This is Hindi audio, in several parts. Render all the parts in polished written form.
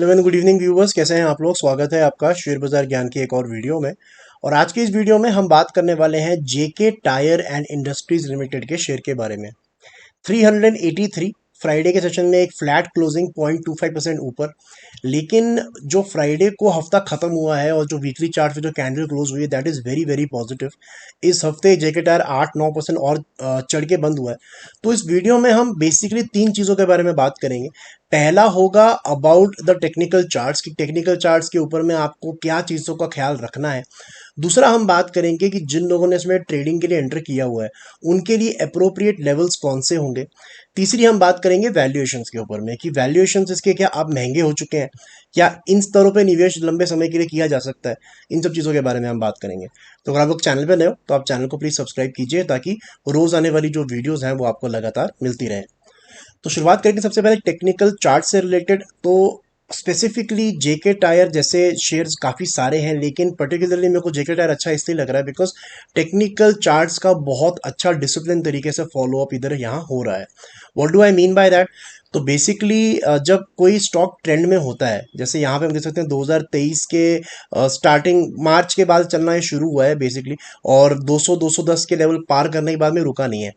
Hello and good evening viewers, कैसे हैं आप लोग। स्वागत है आपका शेयर बाजार ज्ञान की एक और वीडियो में। और आज की इस वीडियो में हम बात करने वाले हैं जेके टायर एंड इंडस्ट्रीज लिमिटेड के शेयर के बारे में। 383 फ्राइडे के सेशन में एक फ्लैट क्लोजिंग 0.25% ऊपर, लेकिन जो फ्राइडे को हफ्ता खत्म हुआ है और जो वीकली चार्ट पे जो कैंडल क्लोज हुई है that is very very positive. इस हफ्ते जेके टायर 8-9% और चढ़ के बंद हुआ है। तो इस वीडियो में हम बेसिकली तीन चीज़ों के बारे में बात करेंगे। पहला होगा अबाउट द टेक्निकल चार्ट्स की टेक्निकल चार्ट्स के ऊपर में आपको क्या चीज़ों का ख्याल रखना है। दूसरा हम बात करेंगे कि जिन लोगों ने इसमें ट्रेडिंग के लिए एंटर किया हुआ है उनके लिए अप्रोप्रिएट लेवल्स कौन से होंगे। तीसरी हम बात करेंगे वैल्यूएशंस के ऊपर में कि वैल्यूएशंस इसके क्या अब महंगे हो चुके हैं, क्या इन स्तरों पे निवेश लंबे समय के लिए किया जा सकता है। इन सब चीज़ों के बारे में हम बात करेंगे। तो अगर आप लोग चैनल पर नए हो तो आप चैनल को प्लीज़ सब्सक्राइब कीजिए ताकि रोज़ आने वाली जो वीडियोज़ हैं वो आपको लगातार मिलती रहे। तो शुरुआत करेंगे सबसे पहले टेक्निकल चार्ट से रिलेटेड। तो स्पेसिफिकली जेके टायर जैसे शेयर्स काफ़ी सारे हैं, लेकिन पर्टिकुलरली मेरे को जेके टायर अच्छा इसलिए लग रहा है बिकॉज टेक्निकल चार्ट्स का बहुत अच्छा डिसिप्लिन तरीके से फॉलो अप इधर यहाँ हो रहा है। What do I mean by that. तो बेसिकली जब कोई स्टॉक ट्रेंड में होता है, जैसे यहाँ पे हम देख सकते हैं 2023 के स्टार्टिंग मार्च के बाद चलना ये शुरू हुआ है बेसिकली, और 200-210 के लेवल पार करने के बाद में रुका नहीं है।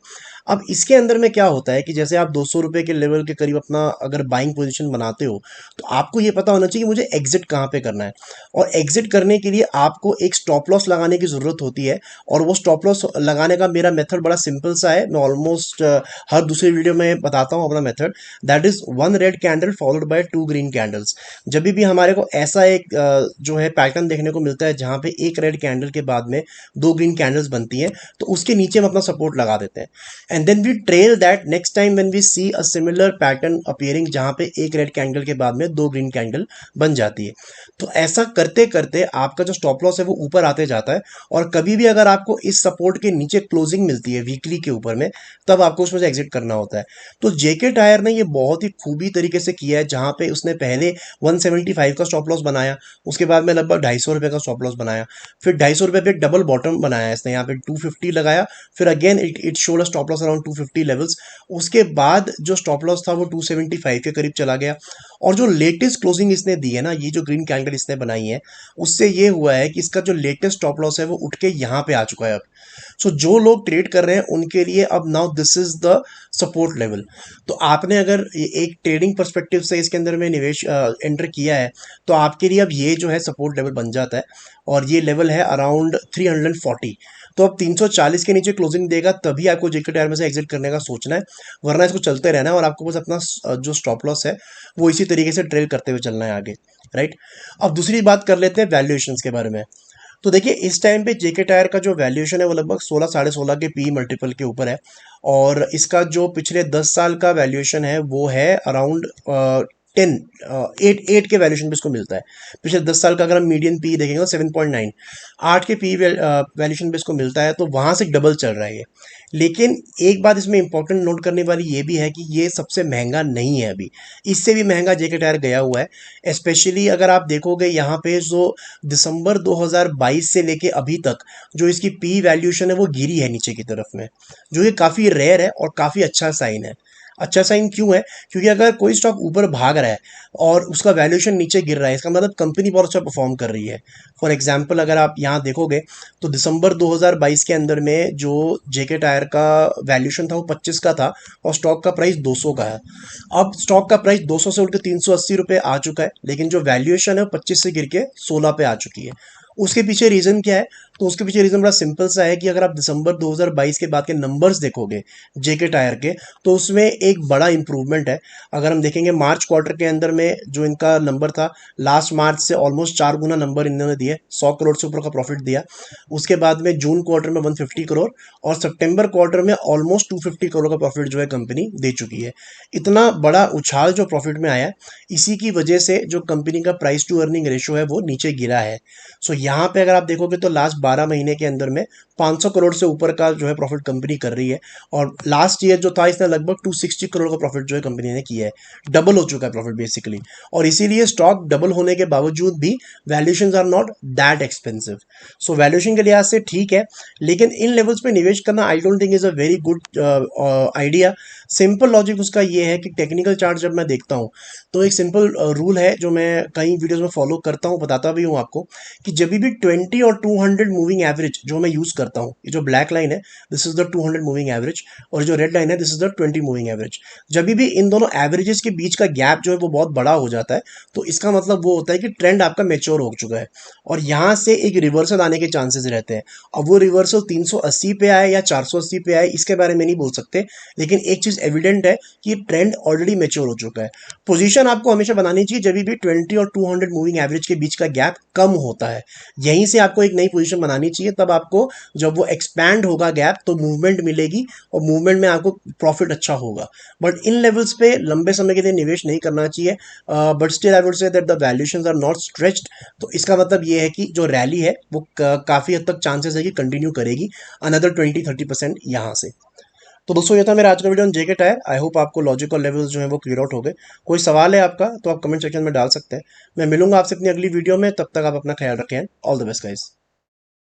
अब इसके अंदर में क्या होता है कि जैसे आप 200 रुपये के लेवल के करीब अपना अगर बाइंग पोजीशन बनाते हो तो आपको ये पता होना चाहिए कि मुझे एग्जिट कहाँ पे करना है। और एग्जिट करने के लिए आपको एक स्टॉप लॉस लगाने की ज़रूरत होती है। और वो स्टॉप लॉस लगाने का मेरा मेथड बड़ा सिंपल सा है। मैं ऑलमोस्ट हर दूसरी वीडियो में बताता हूँ अपना method. That is 1 red candle followed by 2 green candles. जब भी हमारे को ऐसा एक जो है पैटर्न देखने को मिलता है जहाँ पे एक रेड कैंडल के बाद में 2 ग्रीन कैंडल्स बनती हैं, तो उसके नीचे हम अपना सपोर्ट लगा देते हैं। And then we trail that next time when we see a similar pattern appearing जहां पे एक रेड कैंडल के बाद में 2 ग्रीन कैंडल बन जाती है। तो ऐसा करते करते आपका जो स्टॉप लॉस है वो ऊपर आते जाता है। और कभी भी अगर आपको इस सपोर्ट के नीचे क्लोजिंग मिलती है वीकली के ऊपर में, तब आपको उसमें से एग्जिट करना होता है। तो जेके टायर ने ये बहुत ही खूबी तरीके से किया है, जहां पे उसने पहले 175 का स्टॉप लॉस बनाया, उसके बाद में लगभग 250 रुपये का स्टॉप लॉस बनाया, फिर 250 रुपये पे डबल बॉटम बनाया इसने, यहाँ पे 250 लगाया, फिर again it showed a stop loss around 250 levels. उसके बाद जो स्टॉप लॉस था वो 275 के करीब चला गया। और जो लेटेस्ट क्लोजिंग इसने दी है ना, ये जो ग्रीन कैंडल इसने बनाई है, उससे ये हुआ है कि इसका जो लेटेस्ट स्टॉप लॉस है वो उठ के यहाँ पे आ चुका है अब। सो जो लोग ट्रेड कर रहे हैं उनके लिए अब now this is the support level. तो आपने अगर एक ट्रेडिंग पर्सपेक्टिव से इसके अंदर में निवेश एंटर किया है, तो आपके लिए अब ये जो है सपोर्ट लेवल बन जाता है। और ये लेवल है अराउंड 340। तो अब 340 के नीचे क्लोजिंग देगा तभी आपको जेके टायर में से एग्जिट करने का सोचना है, वरना इसको चलते रहना है और आपको बस अपना जो स्टॉप लॉस है वो इसी तरीके से ट्रेल करते हुए चलना है आगे। राइट। अब दूसरी बात कर लेते हैं वैल्यूएशंस के बारे में। तो देखिए इस टाइम पे जेके टायर का जो वैल्यूएशन है वो लगभग 16-16.5 के पी मल्टीपल के ऊपर है। और इसका जो पिछले 10 साल का वैल्यूएशन है वो है अराउंड 8 के वैल्यूएशन पे इसको मिलता है। पिछले 10 साल का अगर हम मीडियन पी देखेंगे तो 7.9, 8 के पी वैल्यूएशन पे इसको मिलता है, तो वहां से डबल चल रहा है ये। लेकिन एक बात इसमें इंपॉर्टेंट नोट करने वाली ये भी है कि ये सबसे महंगा नहीं है अभी, इससे भी महंगा जेके टायर गया हुआ है। स्पेशली अगर आप देखोगे यहाँ पे जो दिसंबर 2022 से लेके अभी तक जो इसकी पी वैल्यूएशन है वो गिरी है नीचे की तरफ में, जो ये काफ़ी रेयर है और काफ़ी अच्छा साइन है। अच्छा साइन क्यों है? क्योंकि अगर कोई स्टॉक ऊपर भाग रहा है और उसका वैल्यूएशन नीचे गिर रहा है, इसका मतलब कंपनी बहुत अच्छा परफॉर्म कर रही है। फॉर एग्जांपल अगर आप यहाँ देखोगे तो दिसंबर 2022 के अंदर में जो जेके टायर का वैल्यूएशन था वो 25 का था और स्टॉक का प्राइस 200 का है। अब स्टॉक का प्राइस 200 से उठ के 380 रुपये आ चुका है, लेकिन जो वैल्यूएशन है वो 25 से गिर के 16 पे आ चुकी है। उसके पीछे रीज़न क्या है? तो उसके पीछे रीज़न बड़ा सिंपल सा है कि अगर आप दिसंबर 2022 के बाद के नंबर्स देखोगे जेके टायर के, तो उसमें एक बड़ा इंप्रूवमेंट है। अगर हम देखेंगे मार्च क्वार्टर के अंदर में जो इनका नंबर था, लास्ट मार्च से ऑलमोस्ट 4 गुना नंबर इन्होंने दिए, 100 करोड़ से ऊपर का प्रॉफिट दिया। उसके बाद में जून क्वार्टर में 150 करोड़ और सितंबर क्वार्टर में ऑलमोस्ट 250 करोड़ का प्रॉफिट जो है कंपनी दे चुकी है। इतना बड़ा उछाल जो प्रॉफिट में आया है, इसी की वजह से जो कंपनी का प्राइस टू अर्निंग रेशियो है वो नीचे गिरा है। सो यहाँ पे अगर आप देखोगे तो लास्ट 12 महीने के अंदर में 500 करोड़ से ऊपर का जो है प्रॉफिट कंपनी कर रही है। और लास्ट ईयर जो था इसने लगभग 260 करोड़ का प्रॉफिट जो है कंपनी ने किया है, डबल हो चुका है प्रॉफिट बेसिकली। और इसीलिए स्टॉक डबल होने के बावजूद भी valuations are not that expensive. So valuation के लिहाज से ठीक है, लेकिन इन लेवल्स पे निवेश करना I don't think is a very good idea. Simple logic उसका ये है कि टेक्निकल चार्ट जब मैं देखता हूँ तो एक सिंपल रूल है जो मैं कई वीडियोस में फॉलो करता हूँ, बताता भी हूँ आपको, कि जब भी 20 और 200 मूविंग एवरेज जो मैं यूज करता हूँ, ये जो ब्लैक लाइन है this is the 200 moving average, और जो रेड लाइन है this is the 20 moving average. जब भी इन दोनों एवरेजेस के बीच का गैप जो है वो बहुत बड़ा हो जाता है, तो इसका मतलब वो होता है कि ट्रेंड आपका मेच्योर हो चुका है और यहाँ से एक रिवर्सल आने के चांसेस रहते हैं। अब वो रिवर्सल 380 पे आए या 480 पे आए इसके बारे में नहीं बोल सकते, लेकिन एक चीज एविडेंट है कि ट्रेंड ऑलरेडी मेच्योर हो चुका है। पोजीशन आपको हमेशा बनानी चाहिए जब भी 20 और 200 मूविंग एवरेज के बीच का गैप कम होता है, यहीं से आपको एक नई पोजीशन बनानी चाहिए। तब आपको जब वो एक्सपैंड होगा गैप तो मूवमेंट मिलेगी और मूवमेंट में आपको प्रॉफिट अच्छा होगा। बट इन लेवल्स पे लंबे समय के लिए निवेश नहीं करना चाहिए। But still I would say that the valuations are not stretched. तो इसका मतलब ये है कि जो रैली है वो काफी हद तक चांसेस है कि कंटिन्यू करेगी अनदर 20-30% यहाँ से। तो दोस्तों ये था मेरा आज का video on JK tyre. I hope आपको लॉजिकल लेवल्स जो है वो क्लियर आउट हो गए। कोई सवाल है आपका तो आप कमेंट सेक्शन में डाल सकते हैं। मैं मिलूंगा आपसे अपनी अगली वीडियो में, तब तक आप अपना ख्याल रखें। All the best guys.